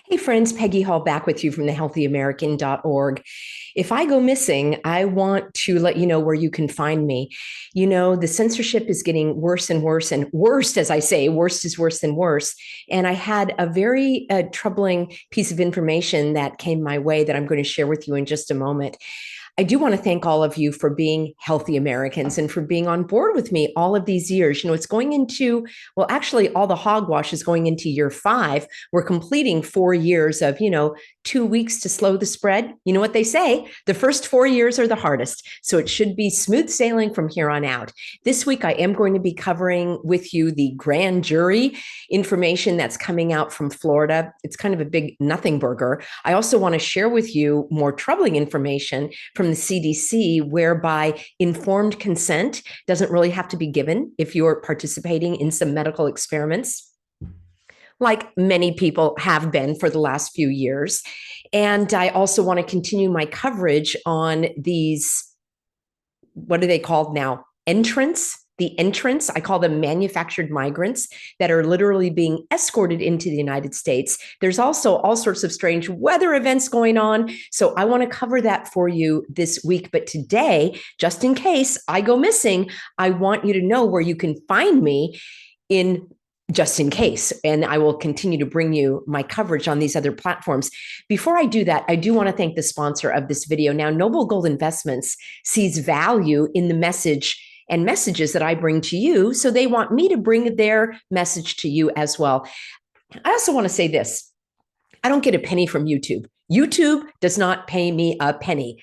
Hey friends, Peggy Hall back with you from thehealthyamerican.org. If I go missing, I want to let you know where you can find me. You know, the censorship is getting worse and worse and worse, as I say, worst is worse than worse. And I had a very troubling piece of information that came my way that I'm going to share with you in just a moment. I do want to thank all of you for being healthy Americans and for being on board with me all of these years. You know, it's going into, well, actually, all the hogwash is going into year 5. We're completing 4 years of, 2 weeks to slow the spread. You know what they say? The first 4 years are the hardest. So it should be smooth sailing from here on out. This week, I am going to be covering with you the grand jury information that's coming out from Florida. It's kind of a big nothing burger. I also want to share with you more troubling information from the CDC, whereby informed consent doesn't really have to be given if you're participating in some medical experiments, like many people have been for the last few years. And I also want to continue my coverage on these, what are they called now? The entrants, I call them manufactured migrants that are literally being escorted into the United States. There's also all sorts of strange weather events going on. So I want to cover that for you this week. But today, just in case I go missing, I want you to know where you can find me in just in case. And I will continue to bring you my coverage on these other platforms. Before I do that, I do want to thank the sponsor of this video. Now, Noble Gold Investments sees value in the message and messages that I bring to you. So they want me to bring their message to you as well. I also want to say this. I don't get a penny from YouTube. YouTube does not pay me a penny.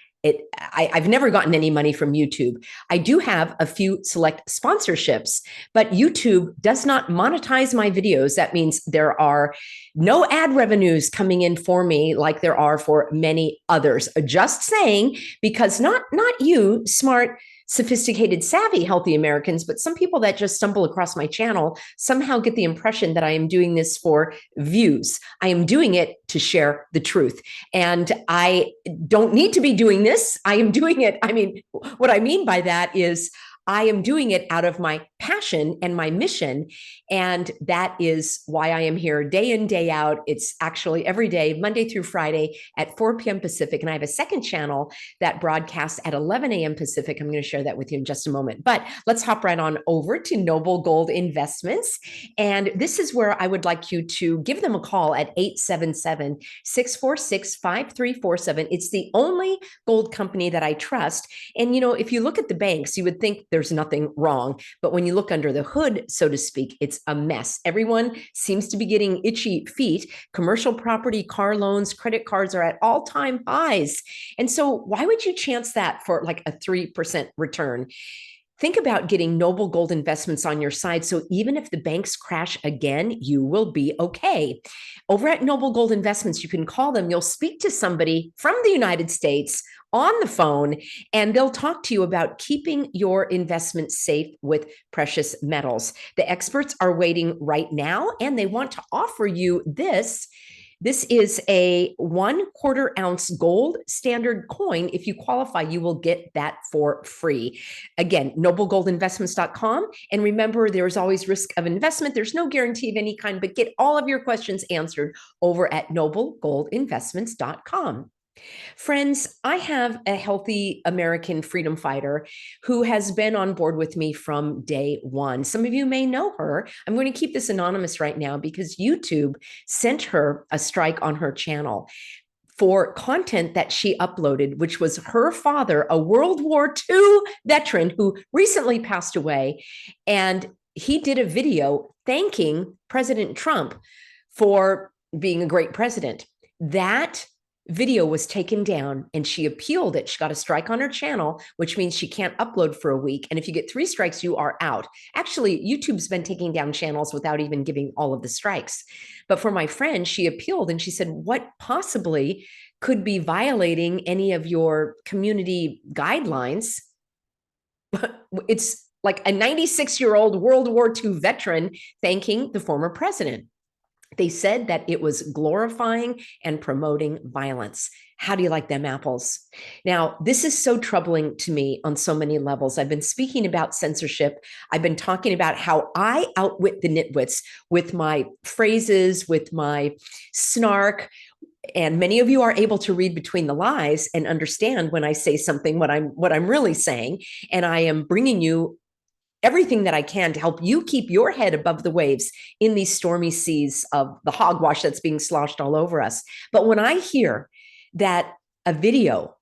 I've never gotten any money from YouTube. I do have a few select sponsorships, but YouTube does not monetize my videos. That means there are no ad revenues coming in for me like there are for many others. Just saying, because not you, smart, sophisticated, savvy, healthy Americans, but some people that just stumble across my channel somehow get the impression that I am doing this for views. I am doing it to share the truth. And I don't need to be doing this. I am doing it. I mean, what I mean by that is I am doing it out of my passion and my mission. And that is why I am here day in, day out. It's actually every day, Monday through Friday at 4 p.m. Pacific. And I have a second channel that broadcasts at 11 a.m. Pacific. I'm going to share that with you in just a moment. But let's hop right on over to Noble Gold Investments. And this is where I would like you to give them a call at 877-646-5347. It's the only gold company that I trust. And, you know, if you look at the banks, you would think there's nothing wrong. But when you look under the hood, so to speak, it's a mess. Everyone seems to be getting itchy feet. Commercial property, car loans, credit cards are at all-time highs. And so why would you chance that for like a 3% return? Think about getting Noble Gold Investments on your side. So even if the banks crash again, you will be okay. Over at Noble Gold Investments, you can call them. You'll speak to somebody from the United States on the phone, and they'll talk to you about keeping your investments safe with precious metals. The experts are waiting right now, and they want to offer you this. This is a 1/4 ounce gold standard coin. If you qualify, you will get that for free. Again, noblegoldinvestments.com. And remember, there's always risk of investment. There's no guarantee of any kind, but get all of your questions answered over at noblegoldinvestments.com. Friends, I have a healthy American freedom fighter who has been on board with me from day one. Some of you may know her. I'm going to keep this anonymous right now because YouTube sent her a strike on her channel for content that she uploaded, which was her father, a World War II veteran who recently passed away. And he did a video thanking President Trump for being a great president. That video was taken down and she appealed it. She got a strike on her channel, which means she can't upload for a week. And if you get 3 strikes, you are out. Actually, YouTube's been taking down channels without even giving all of the strikes. But for my friend, she appealed and she said, what possibly could be violating any of your community guidelines? It's like a 96-year-old World War II veteran thanking the former president. They said that it was glorifying and promoting violence. How do you like them apples? Now, this is so troubling to me on so many levels. I've been speaking about censorship. I've been talking about how I outwit the nitwits with my phrases, with my snark. And many of you are able to read between the lies and understand when I say something, what I'm really saying. And I am bringing you everything that I can to help you keep your head above the waves in these stormy seas of the hogwash that's being sloshed all over us. But when I hear that a video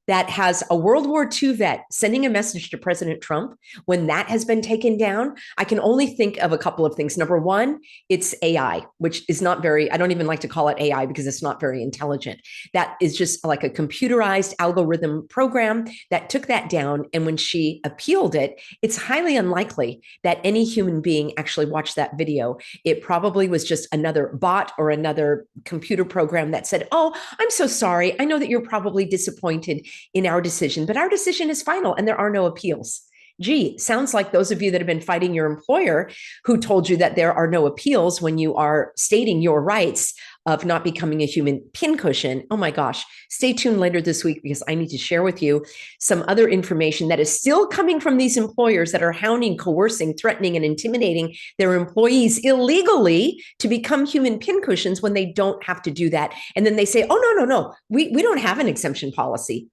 that has a World War II vet sending a message to President Trump, when that has been taken down, I can only think of a couple of things. Number one, it's AI, which is not very, I don't even like to call it AI because it's not very intelligent. That is just like a computerized algorithm program that took that down. And when she appealed it, it's highly unlikely that any human being actually watched that video. It probably was just another bot or another computer program that said, "Oh, I'm so sorry. I know that you're probably disappointed in our decision, but our decision is final and there are no appeals." Gee, sounds like those of you that have been fighting your employer who told you that there are no appeals when you are stating your rights of not becoming a human pincushion. Oh my gosh, stay tuned later this week because I need to share with you some other information that is still coming from these employers that are hounding, coercing, threatening, and intimidating their employees illegally to become human pincushions when they don't have to do that. And then they say, "Oh, no, we don't have an exemption policy."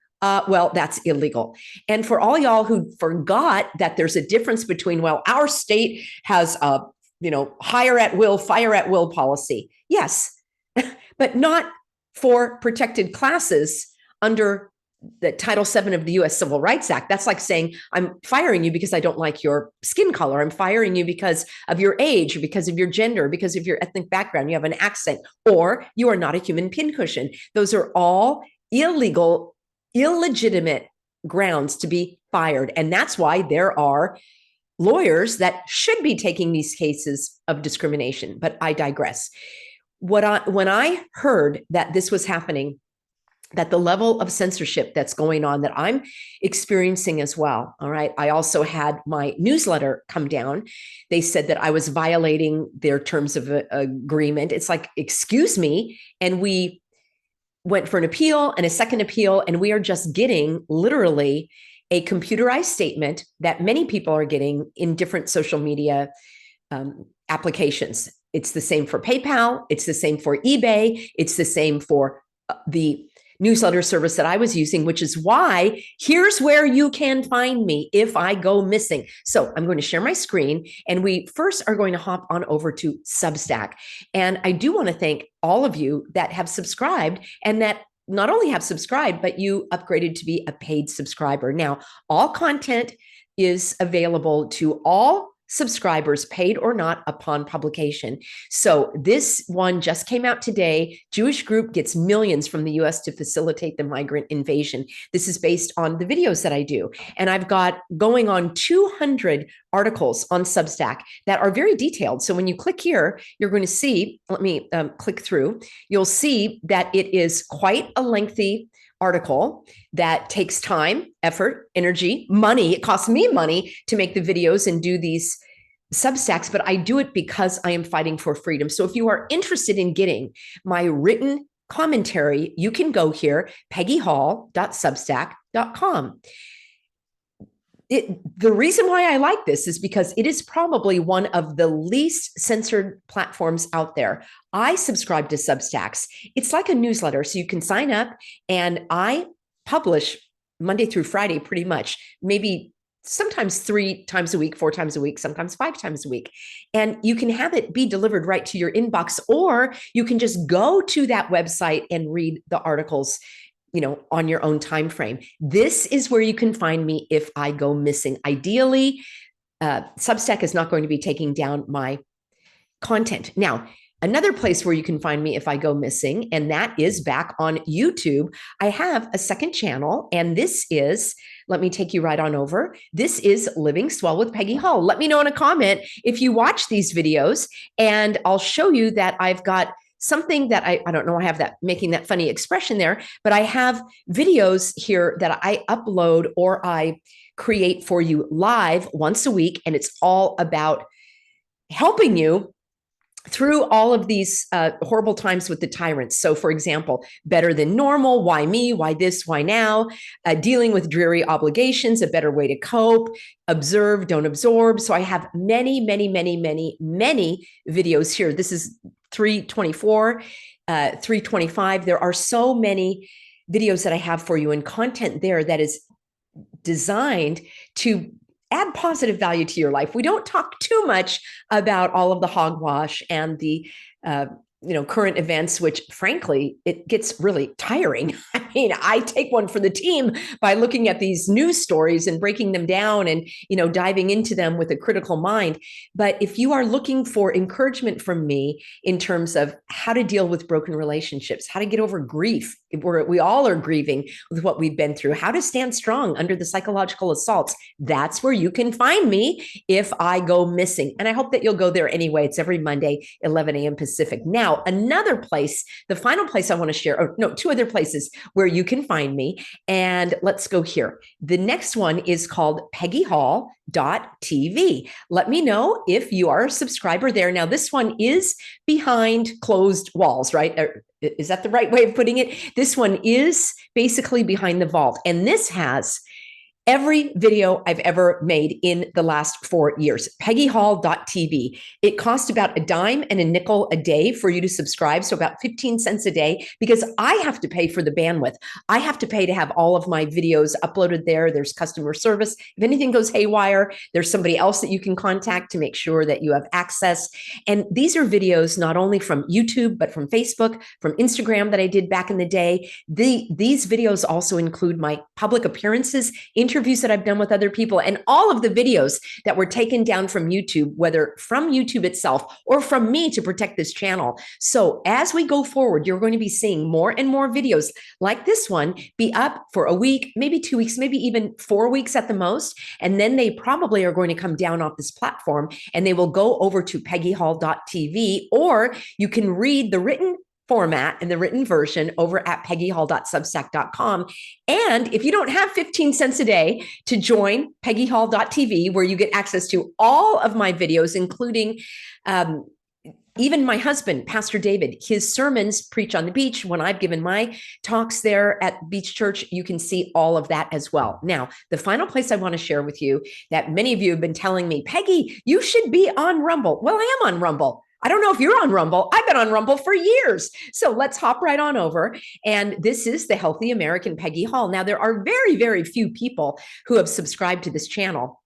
Well, that's illegal. And for all y'all who forgot that there's a difference between, well, our state has a, hire at will, fire at will policy. Yes, but not for protected classes under the Title VII of the U.S. Civil Rights Act. That's like saying, I'm firing you because I don't like your skin color. I'm firing you because of your age, or because of your gender, because of your ethnic background. You have an accent, or you are not a human pincushion. Those are all illegal, illegitimate grounds to be fired. And that's why there are lawyers that should be taking these cases of discrimination. But I digress. When I heard that this was happening, that the level of censorship that's going on that I'm experiencing as well. All right. I also had my newsletter come down. They said that I was violating their terms of agreement. It's like, excuse me. And we went for an appeal and a second appeal, and we are just getting literally a computerized statement that many people are getting in different social media applications. It's the same for PayPal. It's the same for eBay. It's the same for the newsletter service that I was using, which is why here's where you can find me if I go missing. So I'm going to share my screen, and we first are going to hop on over to Substack. And I do want to thank all of you that have subscribed, and that not only have subscribed, but you upgraded to be a paid subscriber. Now, all content is available to all subscribers, paid or not, upon publication. So this one just came out today. Jewish group gets millions from the US to facilitate the migrant invasion. This is based on the videos that I do. And I've got going on 200 articles on Substack that are very detailed. So when you click here, you're going to see, let me click through, you'll see that it is quite a lengthy article that takes time, effort, energy, money. It costs me money to make the videos and do these Substacks, but I do it because I am fighting for freedom. So if you are interested in getting my written commentary, you can go here, peggyhall.substack.com. The reason why I like this is because it is probably one of the least censored platforms out there. I subscribe to Substacks. It's like a newsletter, so you can sign up, and I publish Monday through Friday pretty much, maybe sometimes 3 times a week, 4 times a week, sometimes 5 times a week. And you can have it be delivered right to your inbox, or you can just go to that website and read the articles, on your own time frame. This is where you can find me if I go missing. Ideally, Substack is not going to be taking down my content. Now, another place where you can find me if I go missing, and that is back on YouTube. I have a second channel, and this is, let me take you right on over. This is Living Swell with Peggy Hall. Let me know in a comment if you watch these videos, and I'll show you that I've got something that I don't know, I have that making that funny expression there, but I have videos here that I upload or I create for you live once a week. And it's all about helping you through all of these horrible times with the tyrants. So, for example, better than normal, why me, why this, why now, dealing with dreary obligations, a better way to cope, observe, don't absorb. So I have many, many, many, many, many videos here. This is 324, 325. There are so many videos that I have for you and content there that is designed to add positive value to your life. We don't talk too much about all of the hogwash and the current events, which frankly, it gets really tiring. I mean, I take one for the team by looking at these news stories and breaking them down and, diving into them with a critical mind. But if you are looking for encouragement from me in terms of how to deal with broken relationships, how to get over grief, we all are grieving with what we've been through, how to stand strong under the psychological assaults, that's where you can find me if I go missing. And I hope that you'll go there anyway. It's every Monday, 11 a.m. Pacific. Now, another place, the final place I want to share, or no, two other places where you can find me. And let's go here. The next one is called Peggy Hall TV. Let me know if you are a subscriber there. Now, this one is behind closed walls, right? Is that the right way of putting it? This one is basically behind the vault. And this has every video I've ever made in the last 4 years. Peggy Hall TV. It costs about $0.10 and $0.05 a day for you to subscribe, so about 15 cents a day, because I have to pay for the bandwidth. I have to pay to have all of my videos uploaded there. There's customer service. If anything goes haywire, there's somebody else that you can contact to make sure that you have access. And these are videos not only from YouTube, but from Facebook, from Instagram that I did back in the day. These videos also include my public appearances, interviews that I've done with other people, and all of the videos that were taken down from YouTube, whether from YouTube itself or from me to protect this channel. So as we go forward, you're going to be seeing more and more videos like this one be up for a week, maybe 2 weeks, maybe even 4 weeks at the most. And then they probably are going to come down off this platform and they will go over to peggyhall.tv, or you can read the written format and the written version over at peggyhall.substack.com. And if you don't have 15 cents a day to join peggyhall.tv, where you get access to all of my videos, including even my husband, Pastor David, his sermons preach on the beach. When I've given my talks there at Beach Church, you can see all of that as well. Now, the final place I want to share with you that many of you have been telling me, Peggy, you should be on Rumble. Well, I am on Rumble. I don't know if you're on Rumble. I've been on Rumble for years. So let's hop right on over. And this is the Healthy American Peggy Hall. Now, there are very, very few people who have subscribed to this channel.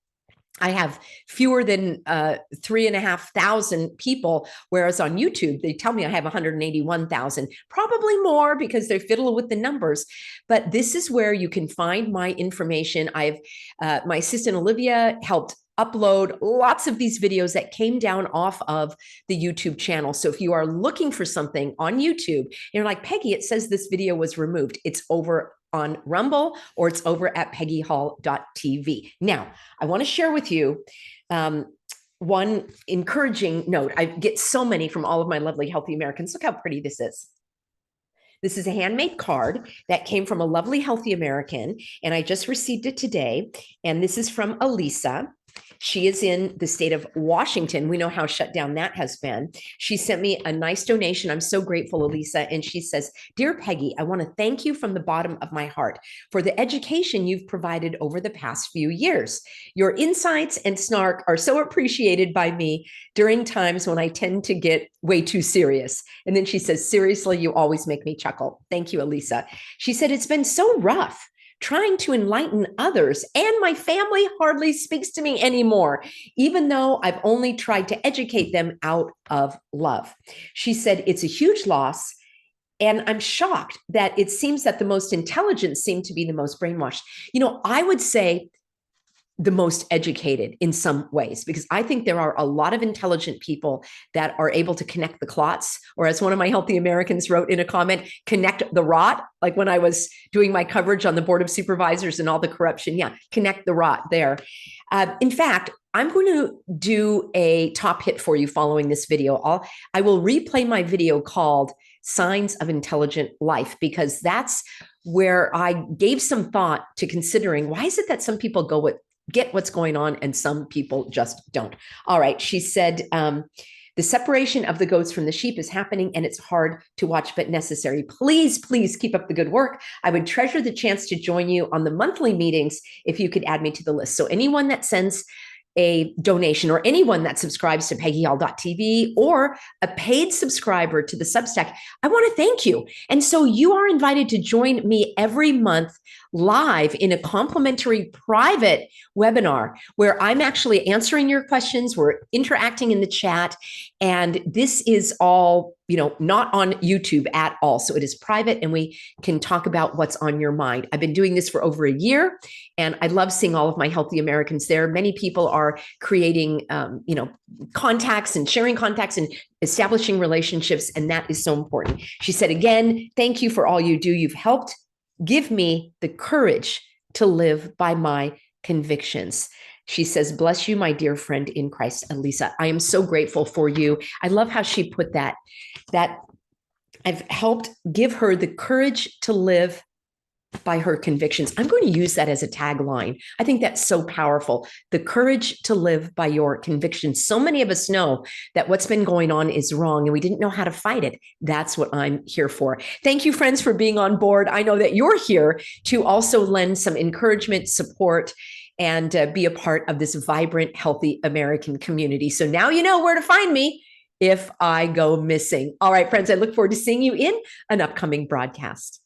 I have fewer than 3,500 people, whereas on YouTube, they tell me I have 181,000, probably more because they fiddle with the numbers. But this is where you can find my information. My assistant Olivia helped upload lots of these videos that came down off of the YouTube channel. So if you are looking for something on YouTube, and you're like, Peggy, it says this video was removed, it's over on Rumble or it's over at peggyhall.tv. Now, I want to share with you one encouraging note. I get so many from all of my lovely Healthy Americans. Look how pretty this is. This is a handmade card that came from a lovely Healthy American, and I just received it today. And this is from Elisa. She is in the state of Washington. We know how shut down that has been. She sent me a nice donation. I'm so grateful, Elisa. And she says, Dear Peggy, I want to thank you from the bottom of my heart for the education you've provided over the past few years. Your insights and snark are so appreciated by me during times when I tend to get way too serious. And then she says, seriously, you always make me chuckle. Thank you, Elisa. She said, it's been so rough trying to enlighten others, and my family hardly speaks to me anymore, even though I've only tried to educate them out of love. She said, it's a huge loss, and I'm shocked that it seems that the most intelligent seem to be the most brainwashed. I would say the most educated in some ways, because I think there are a lot of intelligent people that are able to connect the clots, or as one of my Healthy Americans wrote in a comment, connect the rot. Like when I was doing my coverage on the board of supervisors and all the corruption. Yeah, connect the rot there. In fact, I'm going to do a top hit for you following this video. I will replay my video called Signs of Intelligent Life, because that's where I gave some thought to considering, why is it that some people get what's going on and some people just don't? All right. She said, The separation of the goats from the sheep is happening, and it's hard to watch, but necessary. Please, please keep up the good work. I would treasure the chance to join you on the monthly meetings if you could add me to the list. So anyone that sends a donation, or anyone that subscribes to Peggy Hall TV, or a paid subscriber to the Substack, I want to thank you. And so you are invited to join me every month live in a complimentary private webinar where I'm actually answering your questions. We're interacting in the chat. And this is all, not on YouTube at all. So it is private, and we can talk about what's on your mind. I've been doing this for over a year, and I love seeing all of my healthy Americans there. Many people are creating, contacts and sharing contacts and establishing relationships. And that is so important. She said, again, thank you for all you do. You've helped give me the courage to live by my convictions. She says, bless you, my dear friend in Christ, Elisa. I am so grateful for you. I love how she put that I've helped give her the courage to live by her convictions. I'm going to use that as a tagline. I think that's so powerful. The courage to live by your convictions. So many of us know that what's been going on is wrong, and we didn't know how to fight it. That's what I'm here for. Thank you, friends, for being on board. I know that you're here to also lend some encouragement, support, and be a part of this vibrant, healthy American community. So now you know where to find me if I go missing. All right, friends, I look forward to seeing you in an upcoming broadcast.